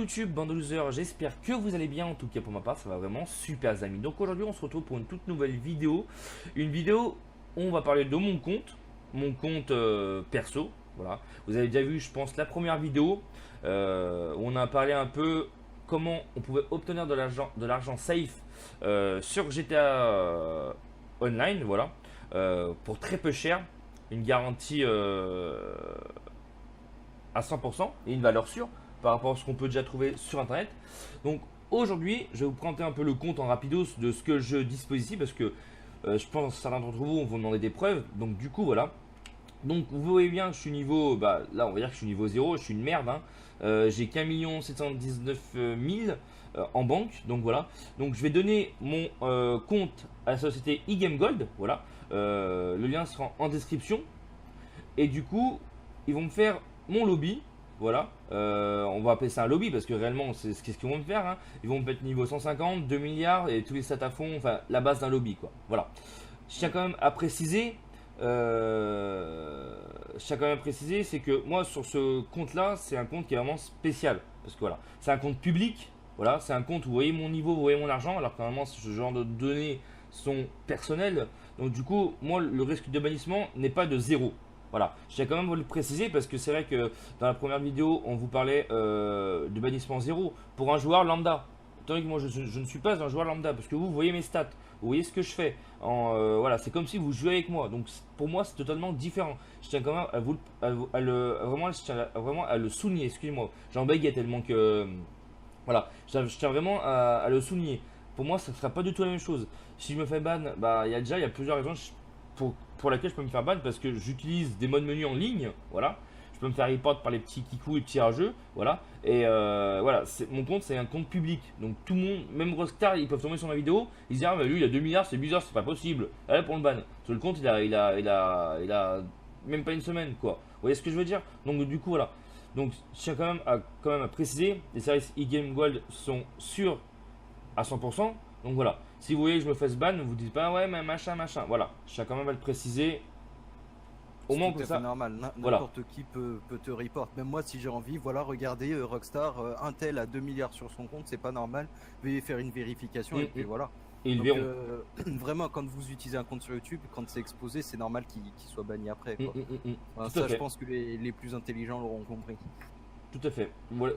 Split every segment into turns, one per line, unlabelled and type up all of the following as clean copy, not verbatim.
YouTube, bande de losers, j'espère que vous allez bien. En tout cas pour ma part ça va vraiment super les amis. Donc aujourd'hui on se retrouve pour une toute nouvelle vidéo. Une vidéo où on va parler de mon compte perso. Voilà. Vous avez déjà vu je pense la première vidéo où on a parlé un peu comment on pouvait obtenir de l'argent safe sur GTA Online. Voilà. Pour très peu cher. Une garantie à 100% et une valeur sûre par rapport à ce qu'on peut déjà trouver sur internet. Donc aujourd'hui, je vais vous présenter un peu le compte en rapidos de ce que je dispose ici parce que je pense que certains d'entre vous vont vous demander des preuves. Donc du coup, voilà. Donc vous voyez bien que je suis niveau, bah, là on va dire que je suis niveau 0, je suis une merde. Hein. J'ai qu'1 719 000 en banque, donc voilà. Donc je vais donner mon compte à la société eGame Gold, voilà. Le lien sera en description. Et du coup, ils vont me faire mon lobby. Voilà. On va appeler ça un lobby parce que réellement, c'est ce qu'ils vont me faire. Hein. Ils vont me mettre niveau 150, 2 milliards et tous les stats à fond. Enfin, la base d'un lobby, quoi. Voilà. Je tiens quand même à préciser. C'est que moi, sur ce compte-là, c'est un compte qui est vraiment spécial. Parce que voilà, c'est un compte public. Voilà, c'est un compte où vous voyez mon niveau, vous voyez mon argent. Alors que normalement, ce genre de données sont personnelles. Donc, du coup, moi, le risque de bannissement n'est pas de zéro. Voilà, je tiens quand même à vous le préciser parce que c'est vrai que dans la première vidéo, on vous parlait de bannissement zéro pour un joueur lambda. Tandis que moi, je ne suis pas un joueur lambda parce que vous voyez mes stats, vous voyez ce que je fais. Voilà, c'est comme si vous jouez avec moi. Donc pour moi, c'est totalement différent. Je tiens quand même à vous à le vraiment, vraiment à le souligner. Excusez-moi, j'en bégaye tellement que voilà, je tiens vraiment à le souligner. Pour moi, ça ne sera pas du tout la même chose. Si je me fais ban, bah il y a plusieurs raisons pour laquelle je peux me faire ban parce que j'utilise des modes menu en ligne. Voilà, je peux me faire report par les petits kikous et petits rageux. Voilà, et voilà, mon compte c'est un compte public. Donc tout le monde, même Rockstar, ils peuvent tomber sur ma vidéo. Ils disent ah mais lui il a 2 milliards, c'est bizarre, c'est pas possible. Allez pour le ban. Sur le compte il a même pas une semaine quoi. Vous voyez ce que je veux dire? Donc du coup voilà. Donc je tiens quand même à préciser, les services eGame Gold sont sûrs à 100%. Donc voilà, si vous voyez que je me fasse ban, ne vous dites pas ouais mais machin machin. Voilà, je tiens quand même à le préciser. Au
C'est
moins
tout
comme
à fait
ça,
normal.
voilà.
N'importe qui peut te report. Même moi, si j'ai envie, voilà, regardez Rockstar, un tel a 2 milliards sur son compte, c'est pas normal. Veuillez faire une vérification et puis
Et
voilà.
ils le
Donc,
verront.
vraiment, quand vous utilisez un compte sur YouTube, quand c'est exposé, c'est normal qu'il soit banni après, quoi. Enfin,
Tout à
ça, je
fait,
pense que les plus intelligents l'auront compris.
tout à fait. Voilà,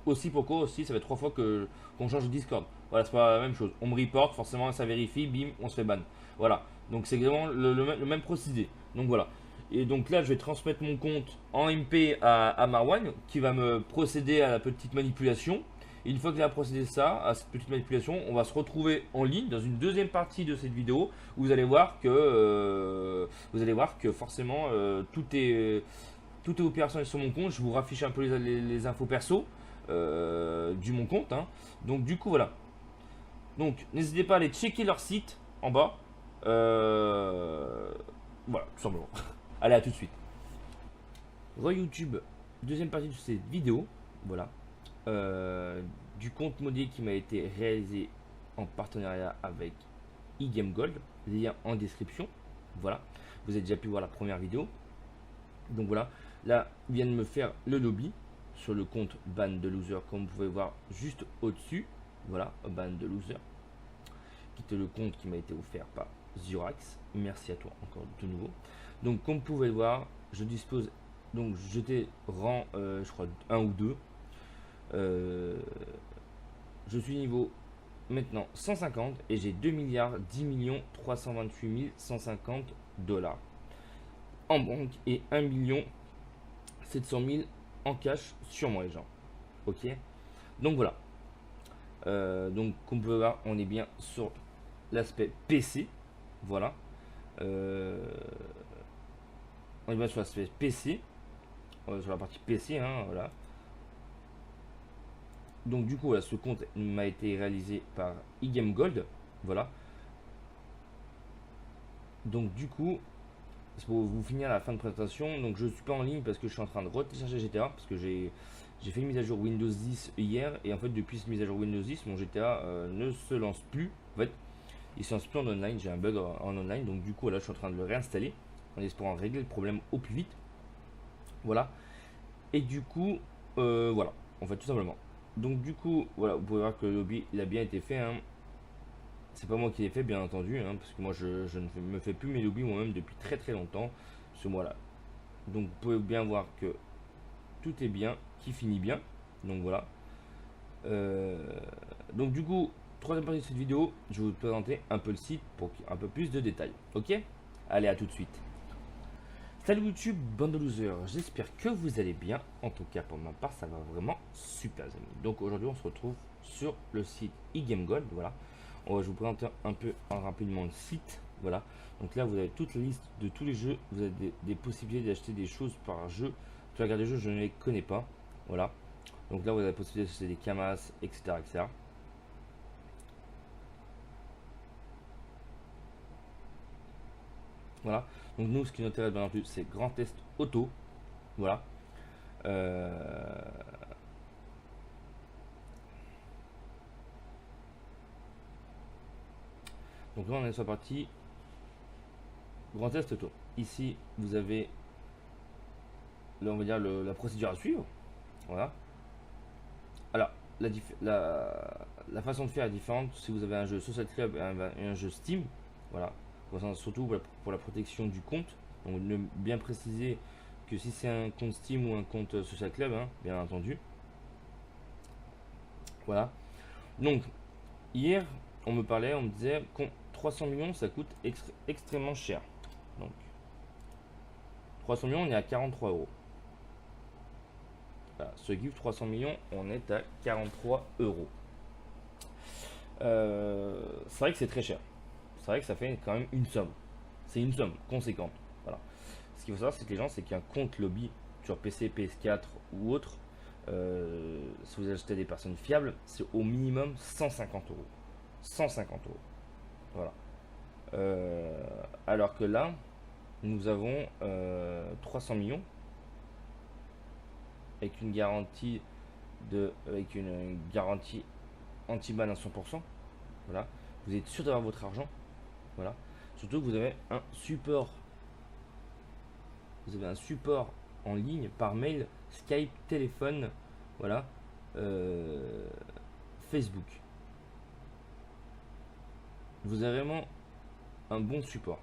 aussi pourquoi aussi, ça fait 3 fois que qu'on change de Discord. Voilà, c'est pas la même chose. On me report, forcément ça vérifie, bim, on se fait ban. Voilà, donc c'est vraiment le même procédé. Donc voilà. Et donc là, je vais transmettre mon compte en MP à Marwan qui va me procéder à la petite manipulation. Et une fois qu'il a procédé ça, à cette petite manipulation, on va se retrouver en ligne dans une deuxième partie de cette vidéo où vous allez voir que forcément tout est opérationnel sur mon compte. Je vous raffiche un peu les infos perso du mon compte. Hein. Donc du coup voilà. Donc n'hésitez pas à aller checker leur site en bas. Voilà, tout simplement. Allez, à tout de suite. Re YouTube, deuxième partie de cette vidéo. Voilà. Euh, du compte modier qui m'a été réalisé en partenariat avec eGame Gold. Lien en description. Voilà. Vous avez déjà pu voir la première vidéo. Donc voilà. Là, ils viennent me faire le lobby sur le compte ban de loser, comme vous pouvez voir juste au-dessus. Voilà, ban de loser. Quitte le compte qui m'a été offert par Zurax. Merci à toi encore de nouveau. Donc, comme vous pouvez le voir, je dispose. Donc, j'étais rang, je crois, 1 ou 2. Je suis niveau maintenant 150 et j'ai 2 milliards 10 millions 328 150 dollars en banque et 1 million 700 000 en cash sur moi, les gens. Ok. Donc voilà. Donc comme vous pouvez voir, on est bien sur l'aspect PC. Voilà. On est bien sur l'aspect PC. Sur la partie PC. Hein, voilà. Donc du coup, voilà, ce compte m'a été réalisé par eGame Gold. Voilà. Donc du coup, c'est pour vous finir la fin de présentation. Donc je suis pas en ligne parce que je suis en train de retélécharger GTA parce que j'ai fait une mise à jour Windows 10 hier et en fait depuis cette mise à jour Windows 10 mon GTA ne se lance plus. En fait, il se lance plus en online. J'ai un bug en online donc du coup là je suis en train de le réinstaller en espérant régler le problème au plus vite. Voilà. Et du coup voilà. en fait, tout simplement. Donc du coup, voilà, vous pouvez voir que le lobby, il a bien été fait, hein. C'est pas moi qui l'ai fait, bien entendu, hein, parce que moi, je ne me fais plus mes lobbies moi-même depuis très très longtemps. Ce mois-là. Donc vous pouvez bien voir que tout est bien, qui finit bien. Donc voilà. Euh, donc du coup, troisième partie de cette vidéo, je vais vous présenter un peu le site pour un peu plus de détails. Ok? Allez, à tout de suite. Salut YouTube, bande de losers, j'espère que vous allez bien. En tout cas, pour ma part, ça va vraiment super, les amis. Donc aujourd'hui, on se retrouve sur le site eGameGold. Voilà. Je vais vous présenter un peu rapidement le site. Voilà. Donc là, vous avez toute la liste de tous les jeux. Vous avez des possibilités d'acheter des choses par jeu. Tu regardes les jeux, je ne les connais pas. Voilà. Donc là, vous avez la possibilité d'acheter des camas, etc., etc. Voilà. Donc nous, ce qui nous intéresse bien entendu, c'est Grand Test Auto. Voilà. Euh, Donc là, on est sur la partie Grand Test Auto. Ici, vous avez, là, on va dire la procédure à suivre. Voilà. Alors, la façon de faire est différente si vous avez un jeu Social Club et un jeu Steam. Voilà. Surtout pour la protection du compte. Donc, bien préciser que si c'est un compte Steam ou un compte Social Club, hein, bien entendu. Voilà. Donc, hier, on me disait que 300 millions, ça coûte extrêmement cher. Donc, 300 millions, on est à 43 euros. Voilà, ce gift 300 millions, on est à 43 euros. C'est vrai que c'est très cher. C'est vrai que ça fait quand même une somme. C'est une somme conséquente. Voilà. Ce qu'il faut savoir, c'est que les gens, c'est qu'un compte lobby sur PC, PS4 ou autre, si vous achetez des personnes fiables, c'est au minimum 150 euros. 150 euros. Voilà. Alors que là, nous avons 300 millions avec une garantie avec une garantie anti-ban à 100%. Voilà. Vous êtes sûr d'avoir votre argent. Voilà. Surtout que vous avez un support. Vous avez un support en ligne par mail, Skype, téléphone, voilà, Facebook. Vous avez vraiment un bon support.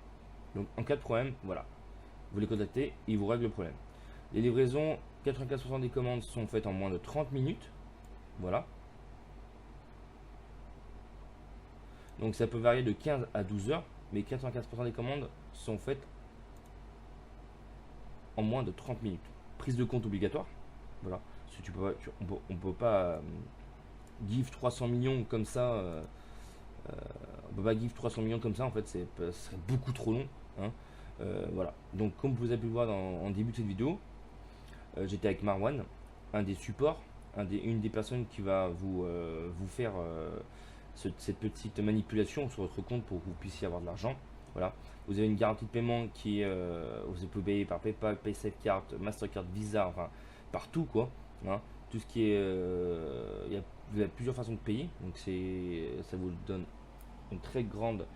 Donc en cas de problème, voilà, vous les contactez, ils vous règlent le problème. Les livraisons, 95% des commandes sont faites en moins de 30 minutes. Voilà. Donc ça peut varier de 15 à 12 heures, mais 95% des commandes sont faites en moins de 30 minutes. Prise de compte obligatoire. Voilà. Si on peut pas give 300 millions comme ça. On peut pas give 300 millions comme ça. En fait, ce serait beaucoup trop long. Hein. Voilà. Donc, comme vous avez pu le voir en début de cette vidéo, j'étais avec Marwan, un des supports, une des personnes qui va vous faire cette petite manipulation sur votre compte pour que vous puissiez avoir de l'argent. Voilà. Vous avez une garantie de paiement qui est, vous pouvez payer par PayPal, PaySafeCard, Mastercard, Visa, enfin partout quoi. Hein. Tout ce qui est, vous avez plusieurs façons de payer, donc ça vous donne une très grande,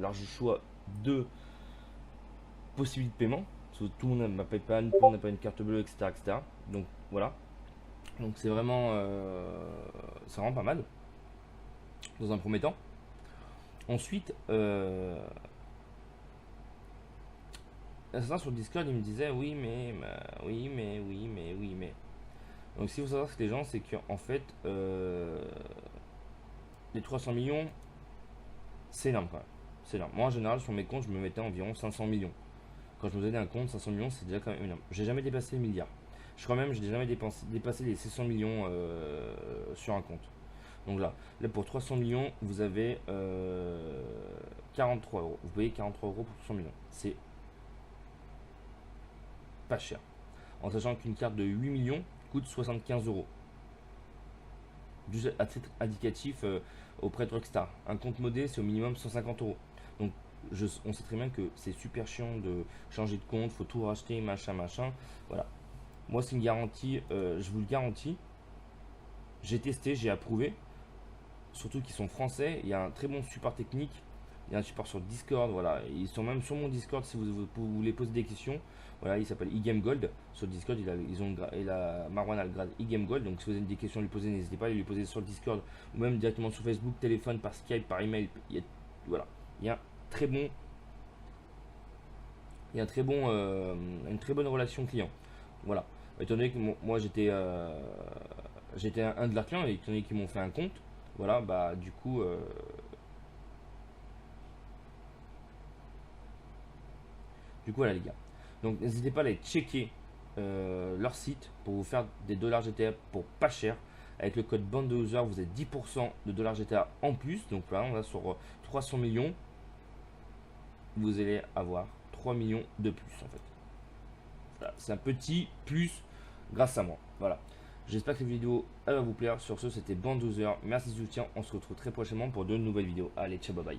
large choix de possibilités de paiement. Tout le monde n'a pas PayPal, tout le monde n'a pas une carte bleue, etc., etc. Donc voilà. Donc c'est vraiment pas mal dans un premier temps. Ensuite, sur Discord, il me disait oui, mais. Donc, ce qu'il faut savoir, c'est que les gens, c'est qu'en fait, les 300 millions, c'est énorme quand même. C'est énorme. Moi, en général, sur mes comptes, je me mettais environ 500 millions. Quand je me faisais un compte, 500 millions, c'est déjà quand même énorme. J'ai jamais dépassé le milliard. Je crois même que j'ai jamais dépassé les 600 millions sur un compte. Donc là pour 300 millions, vous avez 43 euros. Vous payez 43 euros pour 300 millions. C'est pas cher. En sachant qu'une carte de 8 millions coûte 75 euros. Juste à titre indicatif auprès de Rockstar. Un compte modé, c'est au minimum 150 euros. Donc on sait très bien que c'est super chiant de changer de compte, faut tout racheter, machin. Voilà. Moi, c'est une garantie, je vous le garantis. J'ai testé, j'ai approuvé. Surtout qu'ils sont français, il y a un très bon support technique. Il y a un support sur Discord, voilà. Ils sont même sur mon Discord si vous voulez poser des questions. Voilà, il s'appelle eGame Gold. Sur Discord, il a Marwan a le grade eGame Gold. Donc si vous avez des questions à lui poser, n'hésitez pas à lui poser sur le Discord ou même directement sur Facebook, téléphone, par Skype, par email. Voilà, il y a très bon, il y a une très bonne relation client. Voilà. Étant donné que moi j'étais un de leurs clients et étant donné qu'ils m'ont fait un compte, voilà, bah du coup voilà les gars. Donc n'hésitez pas à aller checker leur site pour vous faire des dollars GTA pour pas cher. Avec le code BANDEOZER, vous avez 10% de dollars GTA en plus. Donc là, on va sur 300 millions. Vous allez avoir 3 millions de plus en fait. Voilà, c'est un petit plus grâce à moi. Voilà. J'espère que cette vidéo elle va vous plaire. Sur ce, c'était BANDEOZER. Merci du soutien. On se retrouve très prochainement pour de nouvelles vidéos. Allez, ciao, bye bye.